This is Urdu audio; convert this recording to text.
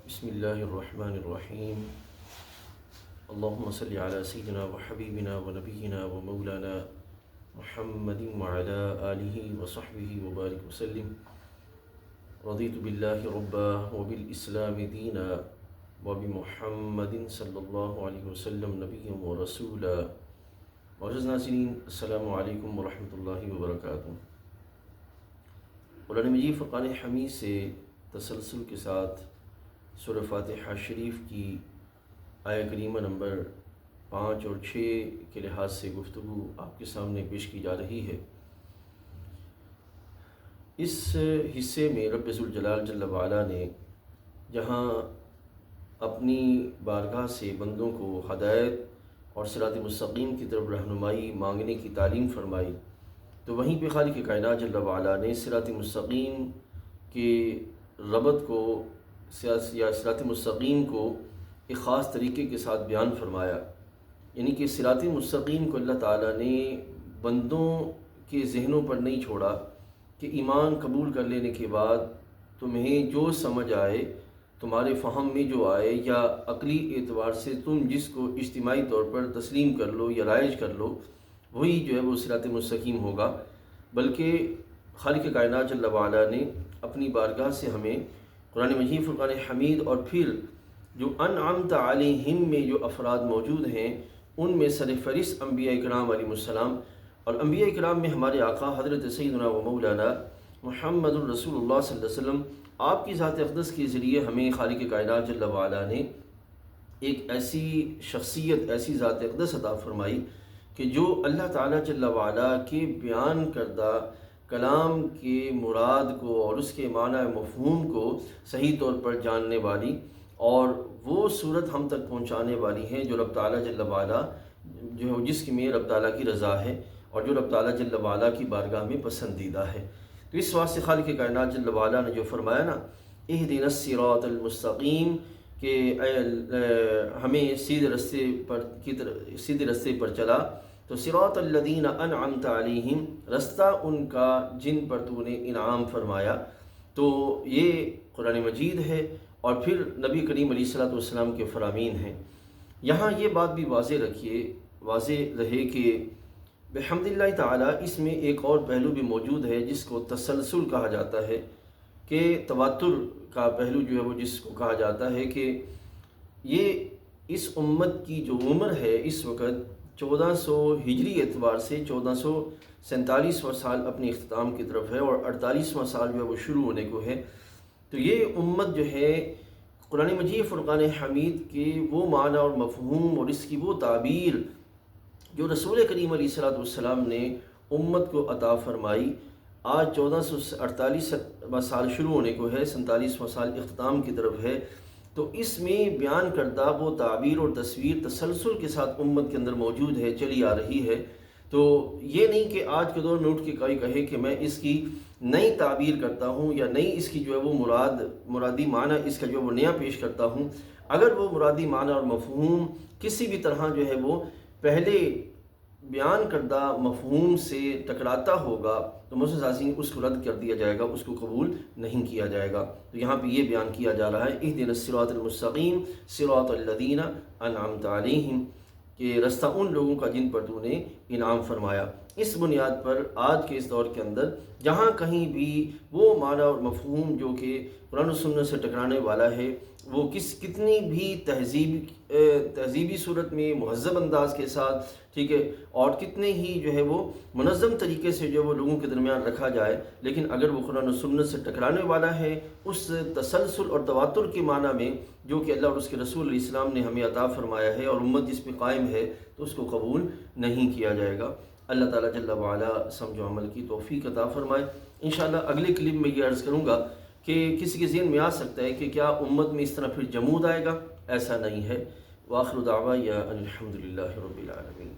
بسم اللہ الرحمن الرحیم اللہم صلی علی سیدنا و حبیبنا و نبینا و مولانا محمد وعلی آلہ و صحبہ وبارک وسلم رضیت باللہ ربا و بالاسلام دینا و بمحمد صلی اللہ علیہ وسلم نبی و رسولا۔ معزز ناظرین، السلام علیکم ورحمۃ اللہ وبرکاتہ۔ قرآن مجید فرقان حمید سے تسلسل کے ساتھ سورہ فاتحہ شریف کی آیہ کریمہ نمبر 5 اور 6 کے لحاظ سے گفتگو آپ کے سامنے پیش کی جا رہی ہے۔ اس حصے میں رب ذوالجلال جل وعلا نے جہاں اپنی بارگاہ سے بندوں کو ہدایت اور صراط مستقیم کی طرف رہنمائی مانگنے کی تعلیم فرمائی، تو وہیں پہ خالق کائنات جل وعلا نے صراط مستقیم کے ربط کو یا صراط مستقیم کو ایک خاص طریقے کے ساتھ بیان فرمایا، یعنی کہ صراط مستقیم کو اللہ تعالیٰ نے بندوں کے ذہنوں پر نہیں چھوڑا کہ ایمان قبول کر لینے کے بعد تمہیں جو سمجھ آئے، تمہارے فہم میں جو آئے یا عقلی اعتبار سے تم جس کو اجتماعی طور پر تسلیم کر لو یا رائج کر لو، وہی جو ہے وہ صراط مستقیم ہوگا، بلکہ خالق کائنات جل وعلا نے اپنی بارگاہ سے ہمیں قرآن مجید فرقان حمید اور پھر جو انعمت علیہم میں جو افراد موجود ہیں ان میں سر فہرست انبیاء کرام علیہ السلام، اور انبیاء کرام میں ہمارے آقا حضرت سیدنا و مولانا محمد الرسول اللہ صلی اللہ علیہ وسلم، آپ کی ذات اقدس کے ذریعے ہمیں خالق کائنات جل وعلا نے ایک ایسی شخصیت، ایسی ذات اقدس عطا فرمائی کہ جو اللہ تعالیٰ جل وعلا کے بیان کردہ کلام کے مراد کو اور اس کے معنی مفہوم کو صحیح طور پر جاننے والی اور وہ صورت ہم تک پہنچانے والی ہیں جو رب تعالیٰ جل وعلا جو جس میں رب تعالیٰ کی رضا ہے اور جو رب تعالیٰ جل وعلا کی بارگاہ میں پسندیدہ ہے۔ تو اس واسطے خالق کائنات جل وعلا نے جو فرمایا نا، اہدنا الصراط المستقیم، کہ ہمیں سیدھے رستے پر چلا، تو صراط الذین انعمت علیہم، رستہ ان کا جن پر تو نے انعام فرمایا، تو یہ قرآن مجید ہے اور پھر نبی کریم علیہ الصلوۃ والسلام کے فرامین ہیں۔ یہاں یہ بات بھی واضح رہے کہ بحمد اللہ تعالیٰ اس میں ایک اور پہلو بھی موجود ہے جس کو تسلسل کہا جاتا ہے، کہ تواتر کا پہلو جو ہے وہ جس کو کہا جاتا ہے کہ یہ اس امت کی جو عمر ہے اس وقت 1400 ہجری اعتبار سے 1447واں سال اپنے اختتام کی طرف ہے اور 48واں سال جو ہے وہ شروع ہونے کو ہے۔ تو یہ امت جو ہے قرآن مجید فرقان حمید کے وہ معنی اور مفہوم اور اس کی وہ تعبیر جو رسول کریم علیہ الصلوۃ والسلام نے امت کو عطا فرمائی، آج 1448واں سال شروع ہونے کو ہے، 47واں سال اختتام کی طرف ہے، تو اس میں بیان کردہ وہ تعبیر اور تصویر تسلسل کے ساتھ امت کے اندر موجود ہے، چلی آ رہی ہے۔ تو یہ نہیں کہ آج کے دور میں اٹھ کے کوئی کہے کہ میں اس کی نئی تعبیر کرتا ہوں یا نئی اس کی جو ہے وہ مرادی معنی اس کا جو وہ نیا پیش کرتا ہوں۔ اگر وہ مرادی معنی اور مفہوم کسی بھی طرح جو ہے وہ پہلے بیان کردہ مفہوم سے ٹکراتا ہوگا تو معزز ناظرین اس کو رد کر دیا جائے گا، اس کو قبول نہیں کیا جائے گا۔ تو یہاں پہ یہ بیان کیا جا رہا ہے اہدنا الصراط المستقیم صراط الذین انعمت علیہم، کہ رستہ ان لوگوں کا جن پر تو نے انعام فرمایا۔ اس بنیاد پر آج کے اس دور کے اندر جہاں کہیں بھی وہ معنی اور مفہوم جو کہ قرآن و سنت سے ٹکرانے والا ہے، وہ کتنی بھی تہذیبی صورت میں مہذب انداز کے ساتھ، ٹھیک ہے، اور کتنے ہی جو ہے وہ منظم طریقے سے جو وہ لوگوں کے درمیان رکھا جائے، لیکن اگر وہ قرآن و سنت سے ٹکرانے والا ہے اس تسلسل اور تواتر کے معنی میں جو کہ اللہ اور اس کے رسول علیہ السلام نے ہمیں عطا فرمایا ہے اور امت جس پہ قائم ہے، تو اس کو قبول نہیں کیا جائے گا۔ اللہ تعالیٰ جل وعلا سمجھ و عمل کی توفیق عطا فرمائے۔ انشاءاللہ اگلے کلپ میں یہ عرض کروں گا کہ کسی کے ذہن میں آ سکتا ہے کہ کیا امت میں اس طرح پھر جمود آئے گا؟ ایسا نہیں ہے۔ وآخر دعوانا ان الحمد للہ رب العالمین۔